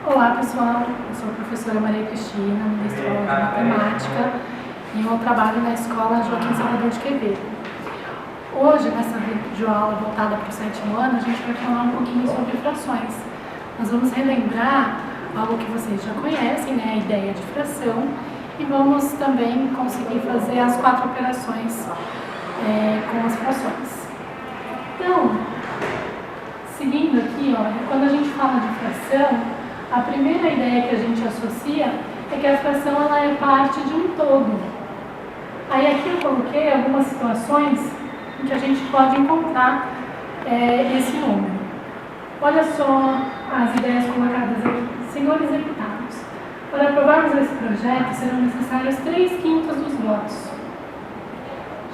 Olá pessoal, eu sou a professora Maria Cristina, ministra de Matemática e eu trabalho na escola Joaquim Salvador de Quevedo. Hoje, nessa videoaula voltada para o 7º ano, a gente vai falar um pouquinho sobre frações. Nós vamos relembrar algo que vocês já conhecem, né, a ideia de fração, e vamos também conseguir fazer as 4 operações com as frações. Então, seguindo aqui, olha, quando a gente fala de fração, a primeira ideia que a gente associa é que a fração ela é parte de um todo. Aí aqui eu coloquei algumas situações em que a gente pode encontrar esse número. Olha só as ideias colocadas aqui. Senhores deputados, para aprovarmos esse projeto serão necessários 3/5 dos votos.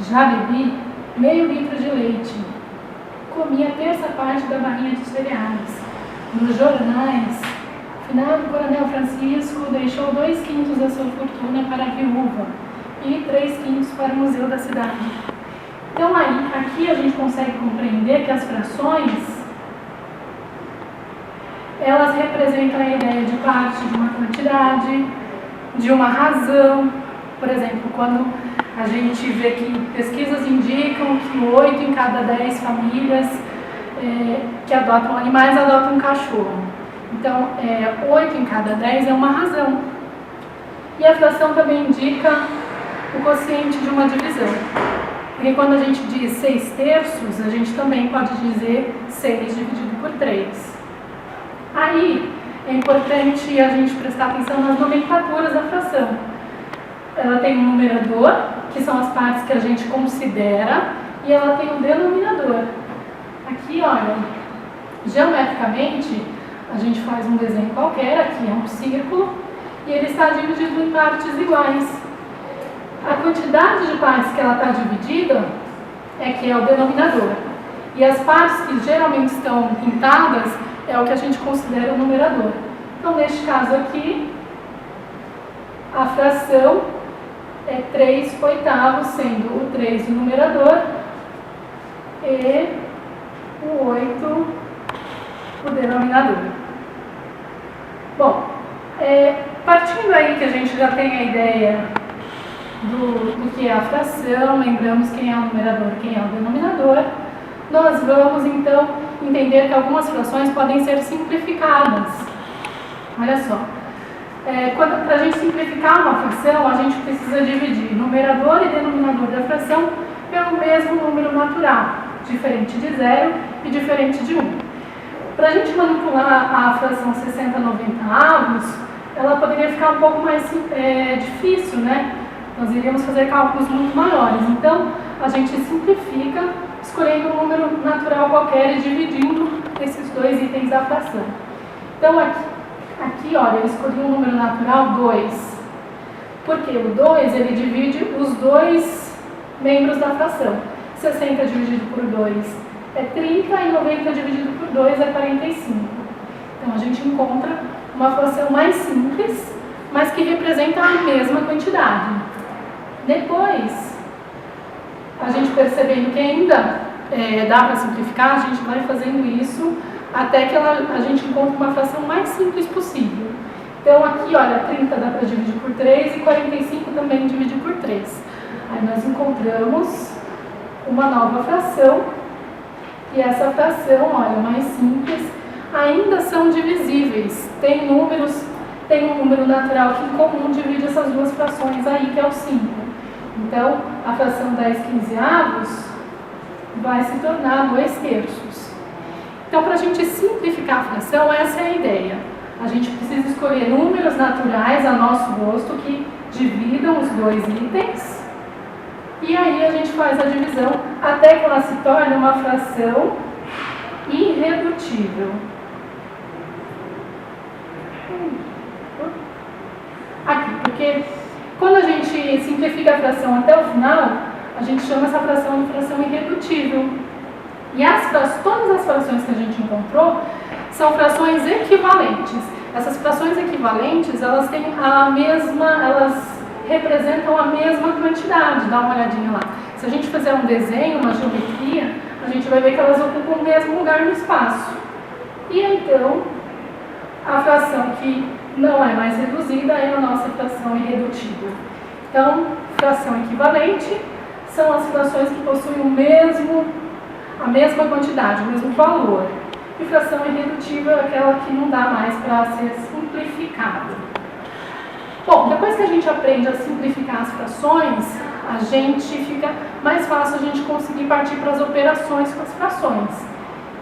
Já bebi meio litro de leite. Comi a terça parte da barrinha de cereais. Nos jornais, finado Coronel Francisco deixou 2/5 da sua fortuna para a viúva e 3/5 para o museu da cidade. Então aqui a gente consegue compreender que as frações elas representam a ideia de parte de uma quantidade, de uma razão. Por exemplo, quando a gente vê que pesquisas indicam que 8 em cada 10 famílias que adotam animais adotam um cachorro. Então, 8 em cada 10 é uma razão. E a fração também indica o quociente de uma divisão. Porque quando a gente diz 6/3, a gente também pode dizer 6 dividido por 3. Aí, é importante a gente prestar atenção nas nomenclaturas da fração. Ela tem um numerador, que são as partes que a gente considera, e ela tem um denominador. Aqui, olha, geometricamente, a gente faz um desenho qualquer, aqui é um círculo, e ele está dividido em partes iguais. A quantidade de partes que ela está dividida é que é o denominador. E as partes que geralmente estão pintadas é o que a gente considera o numerador. Então, neste caso aqui, a fração é 3/8, sendo o 3 o numerador e o 8 o denominador. Bom, partindo aí que a gente já tem a ideia do que é a fração, lembramos quem é o numerador e quem é o denominador, nós vamos então entender que algumas frações podem ser simplificadas. Olha só, para a gente simplificar uma fração, a gente precisa dividir numerador e denominador da fração pelo mesmo número natural, diferente de 0 e diferente de 1. Para a gente manipular a fração 60/90, ela poderia ficar um pouco mais difícil, né? Nós iríamos fazer cálculos muito maiores. Então, a gente simplifica escolhendo um número natural qualquer e dividindo esses dois itens da fração. Então, aqui olha, eu escolhi um número natural 2. Porque o 2, ele divide os dois membros da fração. 60 dividido por 2 é 30 e 90 dividido por 2 é 45. Então, a gente encontra uma fração mais simples, mas que representa a mesma quantidade. Depois, a gente percebendo que ainda dá para simplificar, a gente vai fazendo isso até que a gente encontre uma fração mais simples possível. Então, aqui, olha, 30 dá para dividir por 3 e 45 também dividir por 3. Aí nós encontramos uma nova fração, e essa fração, olha, mais simples, ainda são divisíveis. Tem um número natural que em comum divide essas duas frações aí, que é o 5. Então, a fração 10/15 vai se tornar 2/3. Então, para a gente simplificar a fração, essa é a ideia. A gente precisa escolher números naturais a nosso gosto que dividam os dois itens. E aí a gente faz a divisão até que ela se torne uma fração irredutível. Aqui, porque quando a gente simplifica a fração até o final, a gente chama essa fração de fração irredutível. E todas as frações que a gente encontrou são frações equivalentes. Essas frações equivalentes, elas têm elas representam a mesma quantidade. Dá uma olhadinha lá. Se a gente fizer um desenho, uma geometria, a gente vai ver que elas ocupam o mesmo lugar no espaço. E então, a fração que não é mais reduzida é a nossa fração irredutível. Então, fração equivalente são as frações que possuem a mesma quantidade, o mesmo valor. E fração irredutível é aquela que não dá mais para ser simplificada. Bom, depois que a gente aprende a simplificar as frações, a gente fica mais fácil a gente conseguir partir para as operações com as frações.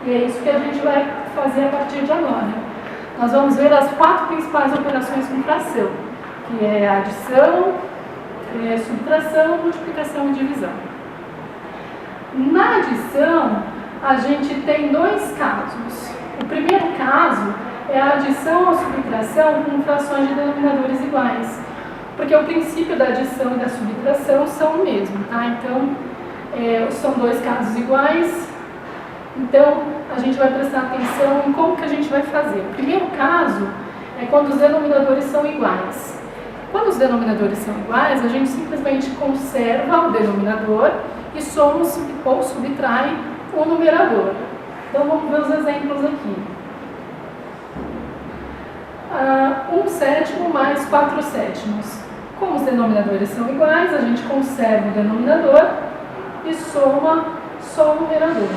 E é isso que a gente vai fazer a partir de agora. Nós vamos ver as 4 principais operações com fração, que é adição, subtração, multiplicação e divisão. Na adição, a gente tem 2 casos. O primeiro caso é a adição ou subtração com frações de denominadores iguais, porque o princípio da adição e da subtração são o mesmo, tá? Então, são 2 casos iguais, então a gente vai prestar atenção em como que a gente vai fazer. O primeiro caso é quando os denominadores são iguais. Quando os denominadores são iguais, a gente simplesmente conserva o denominador e soma ou subtrai o numerador. Então vamos ver os exemplos aqui. 1/7 mais 4/7. Como os denominadores são iguais, a gente conserva o denominador e soma só o numerador.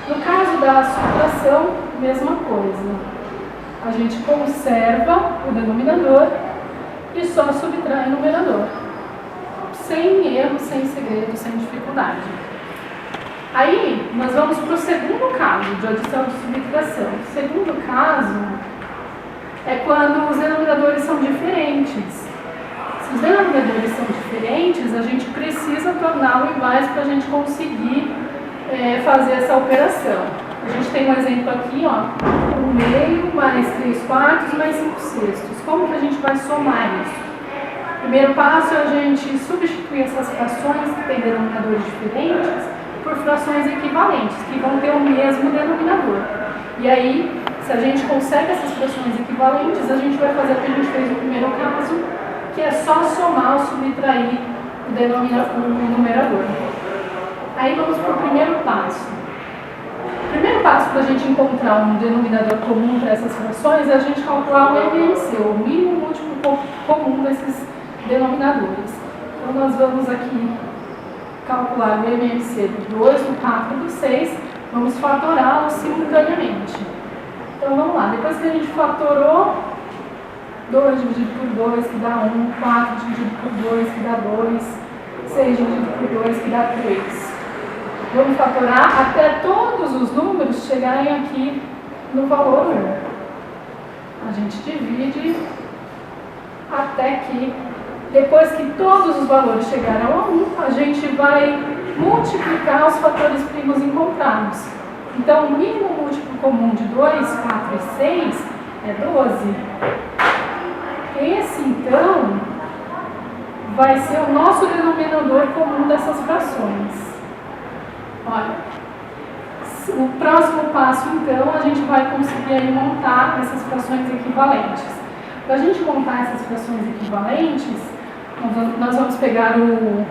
No caso da subtração, mesma coisa. A gente conserva o denominador e só subtrai o numerador. Sem erro, sem segredo, sem dificuldade. Aí, nós vamos para o segundo caso de adição e subtração. O segundo caso é quando os denominadores são diferentes. Se os denominadores são diferentes, a gente precisa torná-los iguais para a gente conseguir fazer essa operação. A gente tem um exemplo aqui, ó, 1/2 mais 3/4 mais 5/6. Como que a gente vai somar isso? Primeiro passo é a gente substituir essas frações que têm denominadores diferentes por frações equivalentes, que vão ter o mesmo denominador. E aí, se a gente consegue essas frações equivalentes, a gente vai fazer o que a gente fez no primeiro caso, que é só somar ou subtrair o numerador. Aí vamos para o primeiro passo. O primeiro passo para a gente encontrar um denominador comum para essas frações é a gente calcular o MMC, o mínimo múltiplo comum desses denominadores. Então nós vamos aqui calcular o MMC do 2, do 4 e do 6, vamos fatorá-los simultaneamente. Então vamos lá, depois que a gente fatorou, 2 dividido por 2 que dá 1, 4 dividido por 2 que dá 2, 6 dividido por 2 que dá 3. Vamos fatorar até todos os números chegarem aqui no valor 1. A gente divide até que, depois que todos os valores chegaram a 1, a gente vai multiplicar os fatores primos encontrados. Então, o mínimo múltiplo comum de 2, 4 e 6 é 12. Esse, então, vai ser o nosso denominador comum dessas frações. Olha, o próximo passo, então, a gente vai conseguir aí montar essas frações equivalentes. Para a gente montar essas frações equivalentes, nós vamos pegar o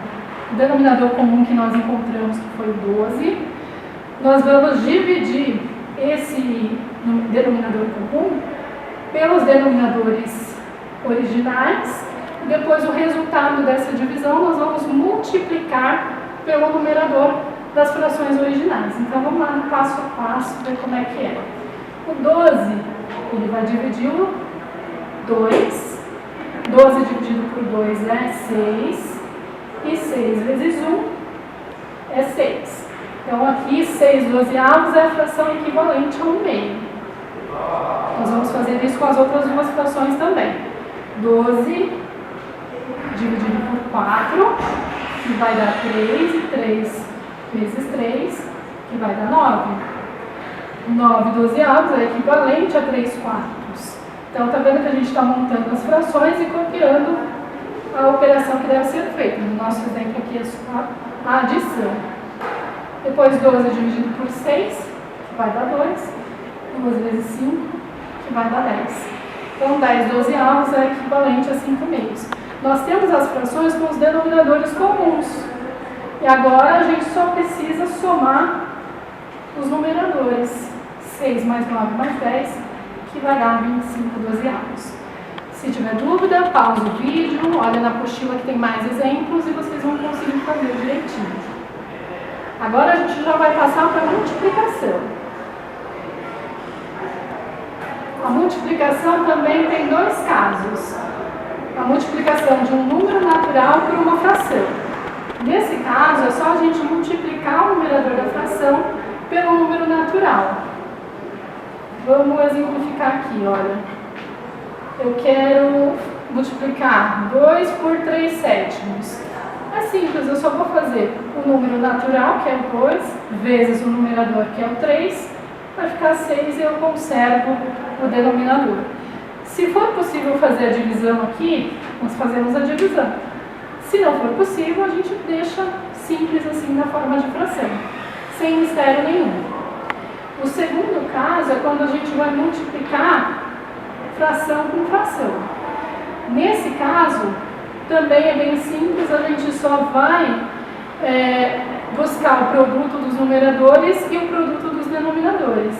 denominador comum que nós encontramos, que foi 12. Nós vamos dividir esse denominador comum pelos denominadores originais. E depois, o resultado dessa divisão, nós vamos multiplicar pelo numerador das frações originais. Então, vamos lá no passo a passo, ver como é que é. O 12, ele vai dividir o 2. 12 dividido por 2 é 6. E 6 vezes 1 é 6. Então, aqui, 6/12 é a fração equivalente a 1/2. Nós vamos fazer isso com as outras duas frações também. 12 dividido por 4, que vai dar 3, e 3 vezes 3, que vai dar 9. 9/12 é equivalente a 3/4. Então, está vendo que a gente está montando as frações e copiando a operação que deve ser feita. No nosso exemplo aqui é só a adição. Depois, 12 dividido por 6, que vai dar 2. 2 vezes 5, que vai dar 10. Então, 10/12 é equivalente a 5/2. Nós temos as frações com os denominadores comuns. E agora a gente só precisa somar os numeradores. 6 mais 9 mais 10, que vai dar 25 dozeavos. Se tiver dúvida, pausa o vídeo, olha na apostila que tem mais exemplos e vocês vão conseguir fazer direitinho. Agora a gente já vai passar para a multiplicação. A multiplicação também tem dois casos. A multiplicação de um número natural por uma fração. Nesse caso, é só a gente multiplicar o numerador da fração pelo número natural. Vamos exemplificar aqui, olha. Eu quero multiplicar 2 por 3 sétimos. É simples, eu só vou fazer o número natural, que é o 2, vezes o numerador, que é o 3, vai ficar 6 e eu conservo o denominador. Se for possível fazer a divisão aqui, nós fazemos a divisão. Se não for possível, a gente deixa simples assim na forma de fração, sem mistério nenhum. O segundo caso é quando a gente vai multiplicar fração com fração. Nesse caso, também é bem simples, a gente só vai buscar o produto dos numeradores e o produto dos denominadores.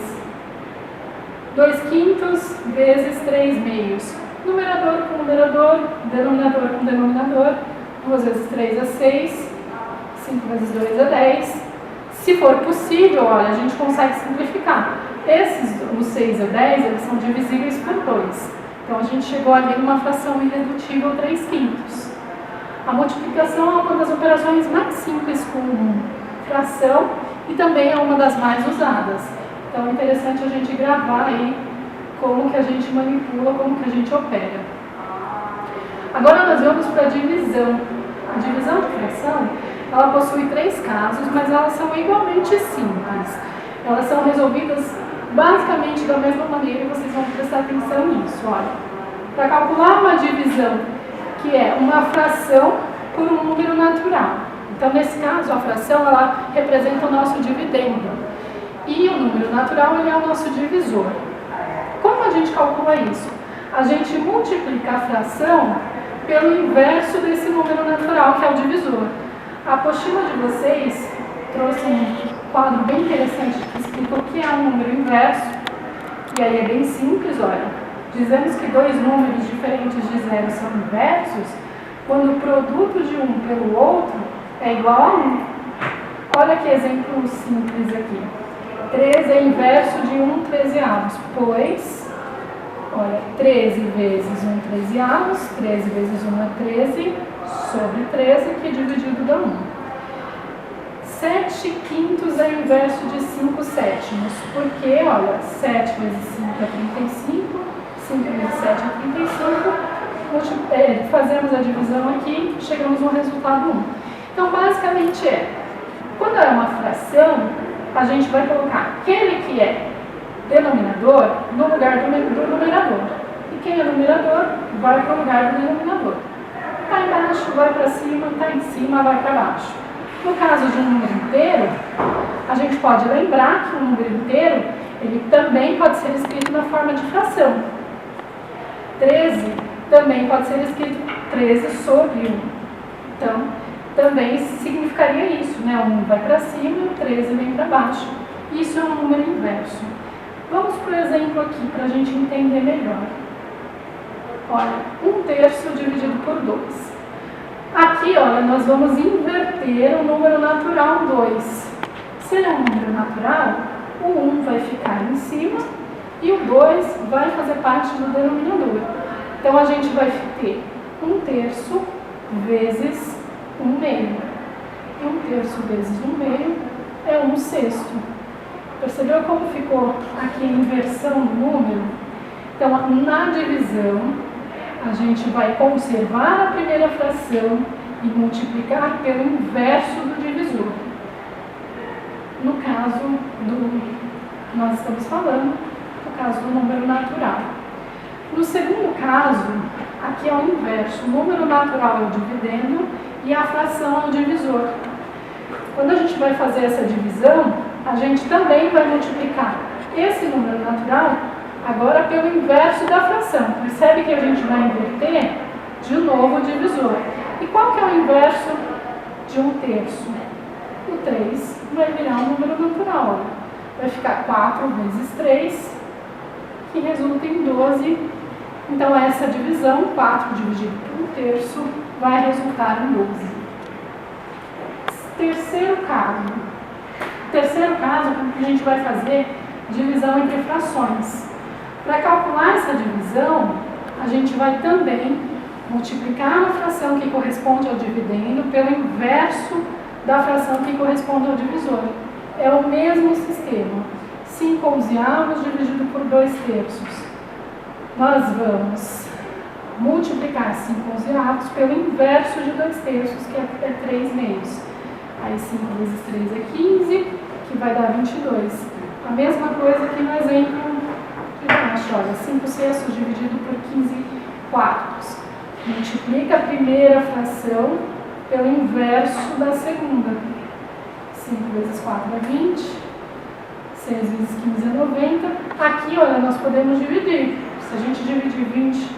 2 quintos vezes 3 meios. Numerador com numerador, denominador com denominador. 2 vezes 3 é 6, 5 vezes 2 é 10. Se for possível, olha, a gente consegue simplificar. Os 6 e o 10, eles são divisíveis por 2. Então, a gente chegou ali numa fração irredutível 3 quintos. A multiplicação é uma das operações mais simples com fração e também é uma das mais usadas. Então, é interessante a gente gravar aí como que a gente manipula, como que a gente opera. Agora, nós vamos para a divisão. A divisão de fração, ela possui 3 casos, mas elas são igualmente simples. Elas são resolvidas basicamente da mesma maneira e vocês vão prestar atenção nisso. Olha, para calcular uma divisão, que é uma fração por um número natural. Então, nesse caso, a fração ela representa o nosso dividendo e o número natural ele é o nosso divisor. Como a gente calcula isso? A gente multiplica a fração pelo inverso desse número natural, que é o divisor. A apostila de vocês trouxe um quadro bem interessante que explica o que é um número inverso. E aí é bem simples, olha. Dizemos que dois números diferentes de zero são inversos quando o produto de um pelo outro é igual a 1. Olha que exemplo simples aqui. 13 é inverso de 1 trezeavos, pois, olha, 13 vezes 1 trezeavos, 13 vezes 1 é 13, sobre 13, que dividido dá 1. 7 quintos é inverso de 5 sétimos, porque, olha, 7 vezes 5 é 35, 5 vezes 7 é 35, fazemos a divisão aqui, chegamos no resultado 1. Então, basicamente quando é uma fração, a gente vai colocar aquele que é denominador no lugar do numerador. E quem é numerador vai para o lugar do denominador. Está embaixo, vai para cima, está em cima, vai para baixo. No caso de um número inteiro, a gente pode lembrar que um número inteiro, ele também pode ser escrito na forma de fração. 13 também pode ser escrito 13 sobre 1. Então, também significaria isso, né? O 1 vai para cima e o 13 vem para baixo. Isso é um número inverso. Vamos para o exemplo aqui para a gente entender melhor. Olha, 1/3 dividido por 2. Aqui, olha, nós vamos inverter o número natural 2. Se ele é um número natural, o 1 vai ficar em cima e o 2 vai fazer parte do denominador. Então, a gente vai ter 1/3 vezes 1/2. E 1/3 vezes 1/2 é 1/6. Percebeu como ficou aqui a inversão do número? Então, na divisão, a gente vai conservar a primeira fração e multiplicar pelo inverso do divisor. No caso que nós estamos falando, no caso do número natural. No segundo caso, aqui é o inverso. O número natural é o dividendo e a fração é o divisor. Quando a gente vai fazer essa divisão, a gente também vai multiplicar esse número natural agora pelo inverso da fração. Percebe que a gente vai inverter de novo o divisor. E qual que é o inverso de 1/3? O 3 vai virar um número natural. Vai ficar 4 vezes 3, que resulta em 12. Então, essa divisão, 4 dividido por 1/3, vai resultar em 12. Terceiro caso. Terceiro caso, a gente vai fazer divisão entre frações. Para calcular essa divisão, a gente vai também multiplicar a fração que corresponde ao dividendo pelo inverso da fração que corresponde ao divisor. É o mesmo sistema. 5 onzeavos dividido por 2/3. Nós vamos multiplicar 5 onzeavos pelo inverso de 2/3, que é 3 meios. Aí 5 vezes 3 é 15, que vai dar 22. A mesma coisa aqui no exemplo de baixo, olha, 5/6 dividido por 15/4. Multiplica a primeira fração pelo inverso da segunda. 5 vezes 4 é 20, 6 vezes 15 é 90. Aqui, olha, nós podemos dividir. Se a gente dividir 20,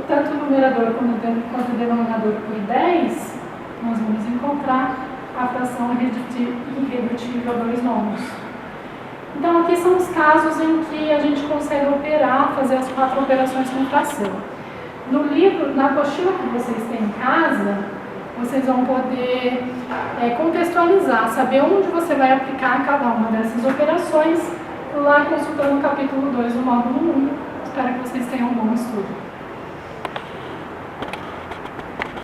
tanto o numerador quanto o denominador por 10, nós vamos encontrar a fração irredutível a 2 nonos. Então, aqui são os casos em que a gente consegue operar, fazer as 4 operações com fração. No livro, na apostila que vocês têm em casa, vocês vão poder contextualizar, saber onde você vai aplicar cada uma dessas operações, lá consultando o capítulo 2 do módulo 1. Espero que vocês tenham um bom estudo.